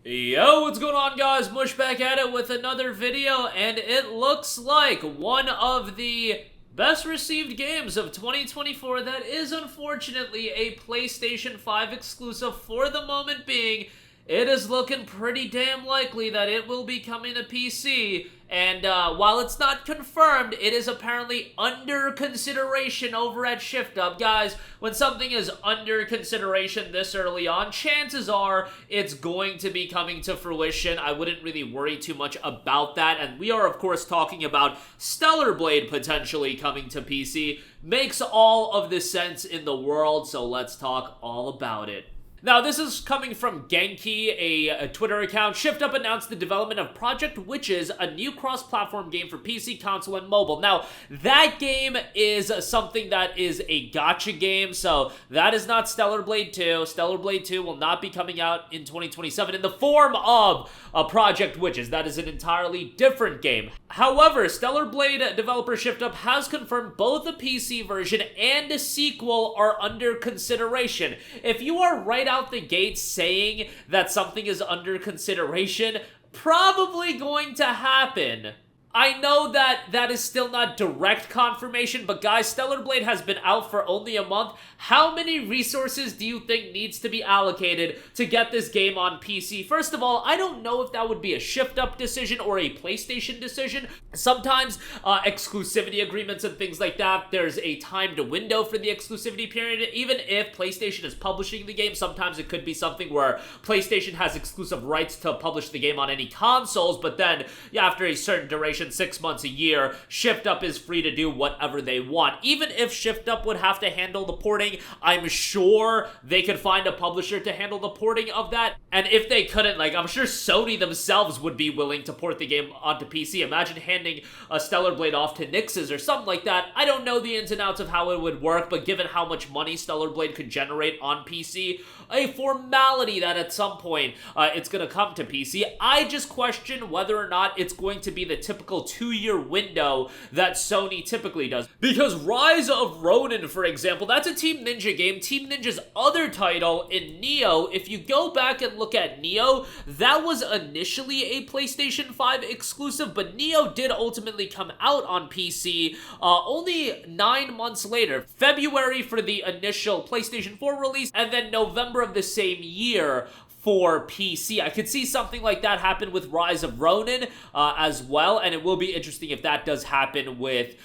Yo, what's going on, guys? Mush back at it with another video, and it looks like one of the best received games of 2024 that is unfortunately a PlayStation 5 exclusive for the moment being. It is looking pretty damn likely that it will be coming to PC, and while it's not confirmed, it is apparently under consideration over at ShiftUp. Guys, when something is under consideration this early on, chances are it's going to be coming to fruition. I wouldn't really worry too much about that, and we are, of course, talking about Stellar Blade potentially coming to PC. Makes all of the sense in the world, so let's talk all about it. Now, this is coming from Genki, a Twitter account. ShiftUp announced the development of Project Witches, a new cross-platform game for PC, console, and mobile. Now, that game is something that is a gacha game, so that is not Stellar Blade 2. Stellar Blade 2 will not be coming out in 2027 in the form of Project Witches. That is an entirely different game. However, Stellar Blade developer ShiftUp has confirmed both the PC version and a sequel are under consideration. If you are right out the gate saying that something is under consideration, probably going to happen. I know that that is still not direct confirmation, but guys, Stellar Blade has been out for only a month. How many resources do you think needs to be allocated to get this game on PC? First of all, I don't know if that would be a ShiftUp decision or a PlayStation decision. Sometimes exclusivity agreements and things like that, there's a timed window for the exclusivity period. Even if PlayStation is publishing the game, sometimes it could be something where PlayStation has exclusive rights to publish the game on any consoles, but then after a certain duration, 6 months, a year, ShiftUp is free to do whatever they want. Even if ShiftUp would have to handle the porting, I'm sure they could find a publisher to handle the porting of that. And if they couldn't, I'm sure Sony themselves would be willing to port the game onto PC. Imagine handing a Stellar Blade off to Nix's or something like that. I don't know the ins and outs of how it would work, but given how much money Stellar Blade could generate on PC, a formality that at some point it's going to come to PC. I just question whether or not it's going to be the typical 2-year window that Sony typically does. Because Rise of Ronin, for example, that's a Team Ninja game. Team Ninja's other title in Nioh, if you go back and look at Nioh, that was initially a PlayStation 5 exclusive, but Nioh did ultimately come out on PC only 9 months later. February for the initial PlayStation 4 release, and then November of the same year for PC. I could see something like that happen with Rise of Ronin as well, and it will be interesting if that does happen with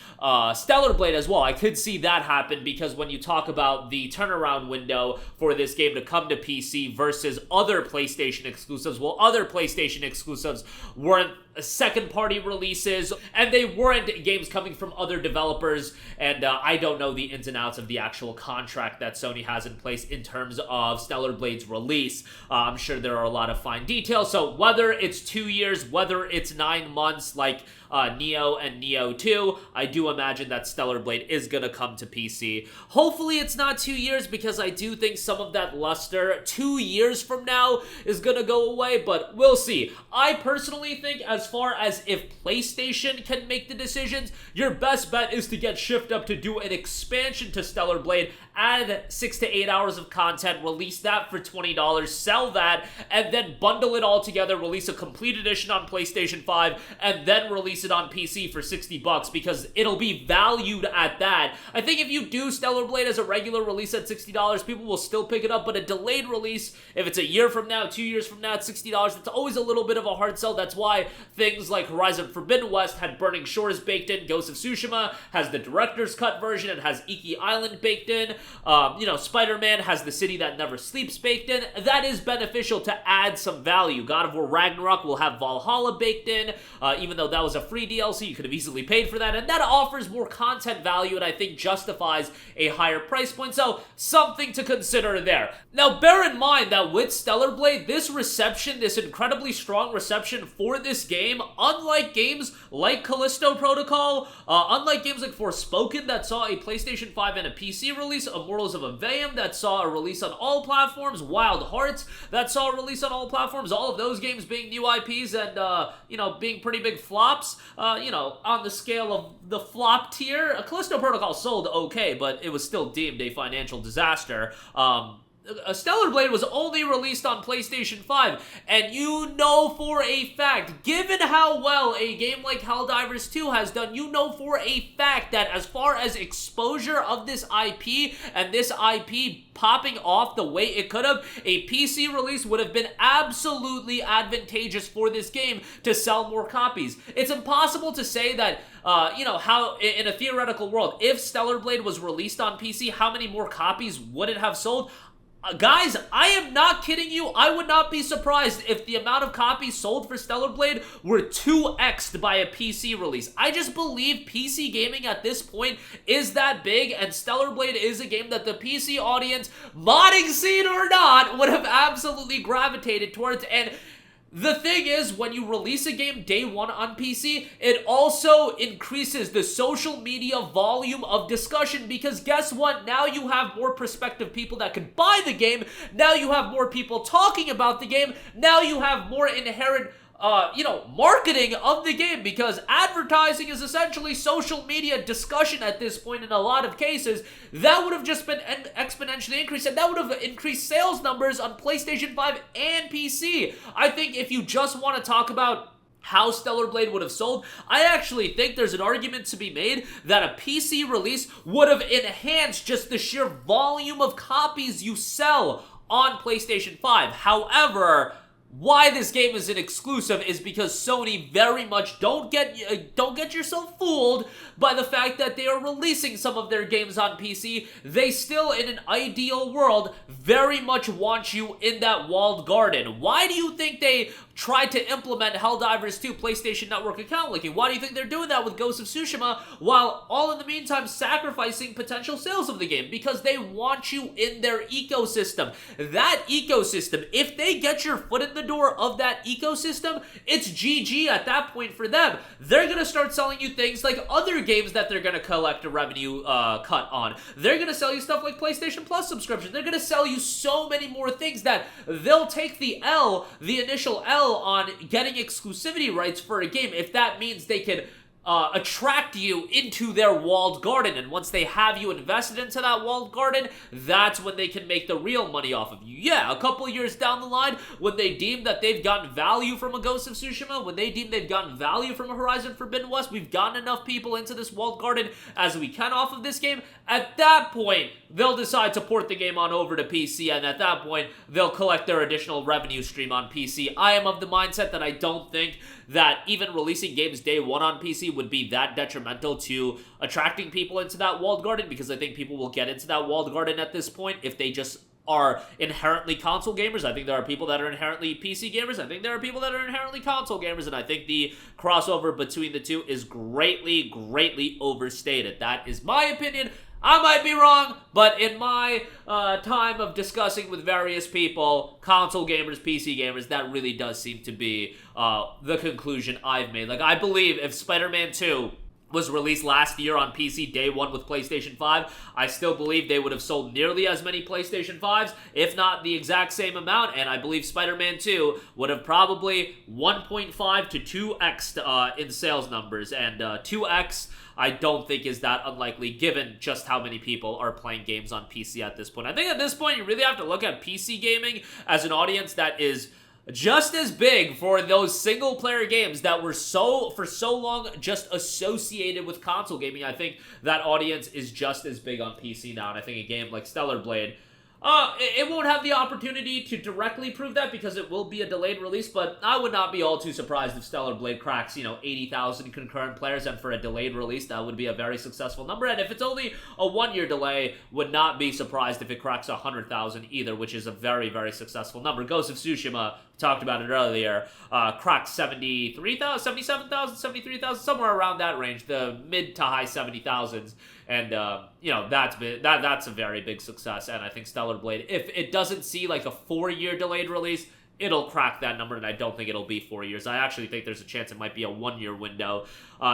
Stellar Blade as well. I could see that happen because when you talk about the turnaround window for this game to come to PC versus other PlayStation exclusives, well, other PlayStation exclusives weren't second-party releases, and they weren't games coming from other developers, and I don't know the ins and outs of the actual contract that Sony has in place in terms of Stellar Blade's release. I'm sure there are a lot of fine details, so whether it's 2 years, whether it's 9 months like Nioh and Nioh 2, I do imagine that Stellar Blade is going to come to PC. Hopefully it's not 2 years, because I do think some of that luster 2 years from now is going to go away, but we'll see. I personally think as far as if PlayStation can make the decisions, your best bet is to get ShiftUp to do an expansion to Stellar Blade, add 6 to 8 hours of content, release that for $20, sell that, and then bundle it all together, release a complete edition on PlayStation 5, and then release it on PC for $60, because it'll be valued at that. I think if you do Stellar Blade as a regular release at $60, people will still pick it up, but a delayed release, if it's a year from now, 2 years from now, at $60, that's always a little bit of a hard sell. That's why things like Horizon Forbidden West had Burning Shores baked in, Ghost of Tsushima has the director's cut version and has Iki Island baked in, Spider-Man has the City That Never Sleeps baked in. That is beneficial to add some value. God of War Ragnarok will have Valhalla baked in, even though that was a free DLC, you could have easily paid for that, and that offers more content value and I think justifies a higher price point, so something to consider there. Now, bear in mind that with Stellar Blade, this reception, this incredibly strong reception for this game, unlike games like Callisto Protocol, unlike games like Forspoken that saw a PlayStation 5 and a PC release, Immortals of Aveum that saw a release on all platforms, Wild Hearts that saw a release on all platforms, all of those games being new IPs and, being pretty big flops, on the scale of the flop tier. Callisto Protocol sold okay, but it was still deemed a financial disaster. Stellar Blade was only released on PlayStation 5, and you know for a fact, given how well a game like Helldivers 2 has done, you know for a fact that as far as exposure of this IP and this IP popping off the way it could have, a PC release would have been absolutely advantageous for this game to sell more copies. It's impossible to say that, how in a theoretical world, if Stellar Blade was released on PC, how many more copies would it have sold? Guys, I am not kidding you. I would not be surprised if the amount of copies sold for Stellar Blade were 2x'd by a PC release. I just believe PC gaming at this point is that big, and Stellar Blade is a game that the PC audience, modding scene or not, would have absolutely gravitated towards. And the thing is, when you release a game day one on PC, it also increases the social media volume of discussion, because guess what? Now you have more prospective people that can buy the game. Now you have more people talking about the game. Now you have more inherent marketing of the game, because advertising is essentially social media discussion at this point in a lot of cases. That would have just been exponentially increased, and that would have increased sales numbers on PlayStation 5 and PC. I think if you just want to talk about how Stellar Blade would have sold, I actually think there's an argument to be made that a PC release would have enhanced just the sheer volume of copies you sell on PlayStation 5. However, why this game is an exclusive is because Sony very much don't get yourself fooled by the fact that they are releasing some of their games on PC. They still, in an ideal world, very much want you in that walled garden. Why do you think they tried to implement Helldivers 2 PlayStation Network account linking? Why do you think they're doing that with Ghost of Tsushima, while all in the meantime sacrificing potential sales of the game? Because they want you in their ecosystem. That ecosystem, if they get your foot in the door of that ecosystem, it's GG at that point for them. They're gonna start selling you things like other games that they're gonna collect a revenue cut on. They're gonna sell you stuff like PlayStation Plus subscription. They're gonna sell you so many more things that they'll take the initial L on getting exclusivity rights for a game, if that means they can attract you into their walled garden. And once they have you invested into that walled garden, that's when they can make the real money off of you. Yeah, a couple of years down the line, when they deem that they've gotten value from a Ghost of Tsushima, when they deem they've gotten value from a Horizon Forbidden West, we've gotten enough people into this walled garden as we can off of this game, at that point, they'll decide to port the game on over to PC, and at that point, they'll collect their additional revenue stream on PC. I am of the mindset that I don't think that even releasing games day one on PC would be that detrimental to attracting people into that walled garden, because I think people will get into that walled garden at this point if they just are inherently console gamers. I think there are people that are inherently PC gamers. I think there are people that are inherently console gamers, and I think the crossover between the two is greatly, greatly overstated. That is my opinion. I might be wrong, but in my time of discussing with various people, console gamers, PC gamers, that really does seem to be the conclusion I've made. Like, I believe if Spider-Man 2 was released last year on PC day one with PlayStation 5, I still believe they would have sold nearly as many PlayStation 5s, if not the exact same amount, and I believe Spider-Man 2 would have probably 1.5 to 2x in sales numbers, and 2x I don't think is that unlikely given just how many people are playing games on PC at this point. I think at this point you really have to look at PC gaming as an audience that is just as big for those single-player games that were for so long just associated with console gaming. I think that audience is just as big on PC now, and I think a game like Stellar Blade, it won't have the opportunity to directly prove that because it will be a delayed release, but I would not be all too surprised if Stellar Blade cracks, 80,000 concurrent players, and for a delayed release, that would be a very successful number. And if it's only a one-year delay, would not be surprised if it cracks 100,000 either, which is a very, very successful number. Ghost of Tsushima, talked about it earlier, cracked 73,000, 77,000, 73,000, somewhere around that range, the mid to high 70,000s. And, that's a very big success. And I think Stellar Blade, if it doesn't see like a 4-year delayed release, it'll crack that number, and I don't think it'll be 4 years. I actually think there's a chance it might be a 1-year window,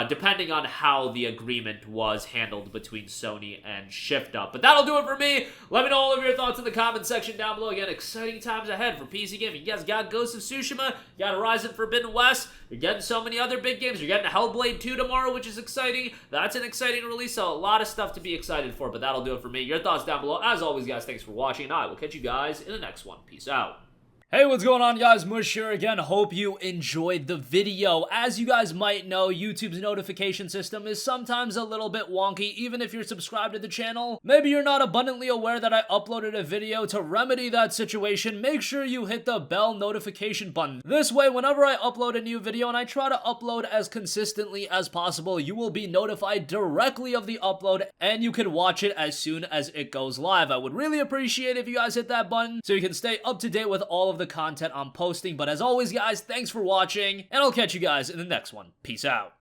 depending on how the agreement was handled between Sony and Shift Up. But that'll do it for me. Let me know all of your thoughts in the comment section down below. Again, exciting times ahead for PC gaming. You guys got Ghost of Tsushima, you got Horizon Forbidden West, you're getting so many other big games. You're getting Hellblade 2 tomorrow, which is exciting. That's an exciting release, so a lot of stuff to be excited for, but that'll do it for me. Your thoughts down below. As always, guys, thanks for watching, and I will catch you guys in the next one. Peace out. Hey, what's going on, guys? Mush here again. Hope you enjoyed the video. As you guys might know, YouTube's notification system is sometimes a little bit wonky, even if you're subscribed to the channel. Maybe you're not abundantly aware that I uploaded a video. To remedy that situation, make sure you hit the bell notification button. This way, whenever I upload a new video, and I try to upload as consistently as possible, you will be notified directly of the upload, and you can watch it as soon as it goes live. I would really appreciate if you guys hit that button so you can stay up to date with all of the content I'm posting. But as always, guys, thanks for watching, and I'll catch you guys in the next one. Peace out.